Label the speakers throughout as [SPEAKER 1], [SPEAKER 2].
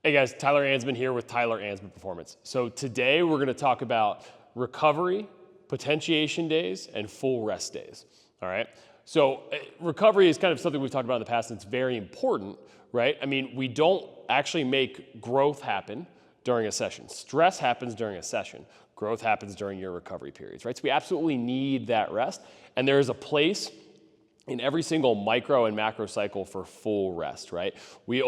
[SPEAKER 1] Hey guys, Tyler Ansman here with Tyler Ansman Performance. So today we're going to talk about recovery, potentiation days, and full rest days. All right. So recovery is kind of something we've talked about in the past, and it's very important, right? I mean, we don't actually make growth happen during a session. Stress happens during a session. Growth happens during your recovery periods, right? So we absolutely need that rest, and there is a place in every single micro and macro cycle for full rest, right? We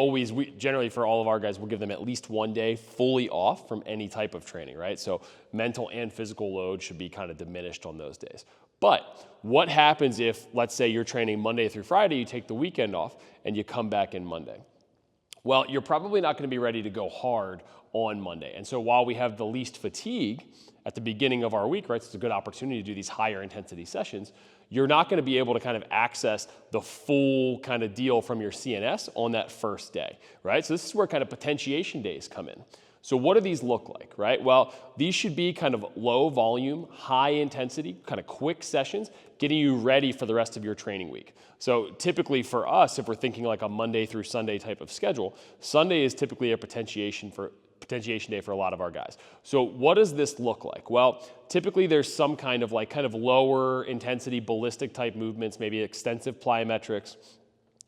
[SPEAKER 1] generally for all of our guys, we'll give them at least 1 day fully off from any type of training, right? So mental and physical load should be kind of diminished on those days. But what happens if, let's say you're training Monday through Friday, you take the weekend off and you come back in Monday? Well, you're probably not going to be ready to go hard on Monday. And so while we have the least fatigue at the beginning of our week, right, so it's a good opportunity to do these higher intensity sessions, you're not going to be able to kind of access the full kind of deal from your CNS on that first day, right? So this is where kind of potentiation days come in. So what do these look like, right? Well, these should be kind of low volume, high intensity, kind of quick sessions, getting you ready for the rest of your training week. So typically for us, if we're thinking like a Monday through Sunday type of schedule, Sunday is typically a potentiation day for a lot of our guys. So what does this look like? Well, typically there's some kind of lower intensity ballistic type movements, maybe extensive plyometrics,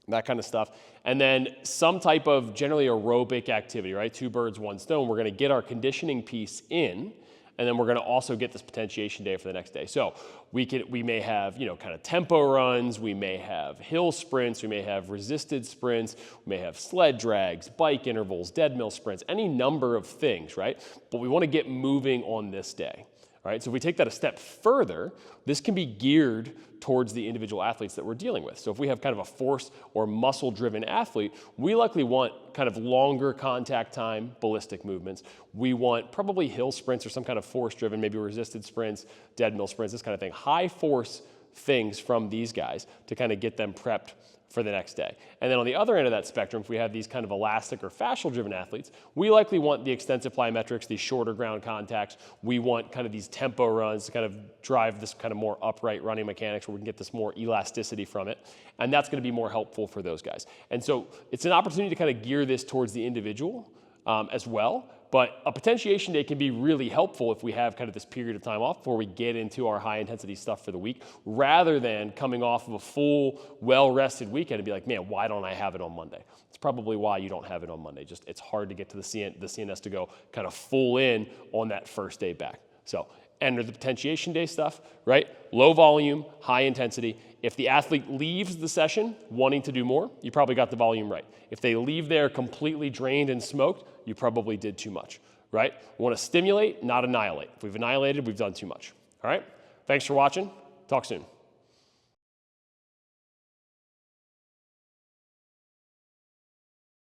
[SPEAKER 1] that kind of stuff. And then some type of generally aerobic activity, right? Two birds, one stone. We're going to get our conditioning piece in, and then we're going to also get this potentiation day for the next day. So we may have, kind of tempo runs, we may have hill sprints, we may have resisted sprints, we may have sled drags, bike intervals, dead mill sprints, any number of things, right? But we want to get moving on this day. All right, so if we take that a step further, this can be geared towards the individual athletes that we're dealing with. So if we have kind of a force or muscle-driven athlete, we likely want kind of longer contact time, ballistic movements. We want probably hill sprints or some kind of force-driven, maybe resisted sprints, dead mill sprints, this kind of thing. High force things from these guys to kind of get them prepped for the next day. And then on the other end of that spectrum, if we have these kind of elastic or fascial-driven athletes, we likely want the extensive plyometrics, these shorter ground contacts. We want kind of these tempo runs to kind of drive this kind of more upright running mechanics where we can get this more elasticity from it. And that's going to be more helpful for those guys. And so it's an opportunity to kind of gear this towards the individual as well. But a potentiation day can be really helpful if we have kind of this period of time off before we get into our high intensity stuff for the week, rather than coming off of a full, well-rested weekend and be like, man, why don't I have it on Monday? It's probably why you don't have it on Monday. Just it's hard to get to the CNS to go kind of full in on that first day back. So enter the potentiation day stuff, right? Low volume, high intensity. If the athlete leaves the session wanting to do more, you probably got the volume right. If they leave there completely drained and smoked, you probably did too much, right? We want to stimulate, not annihilate. If we've annihilated, we've done too much, all right? Thanks for watching. Talk soon.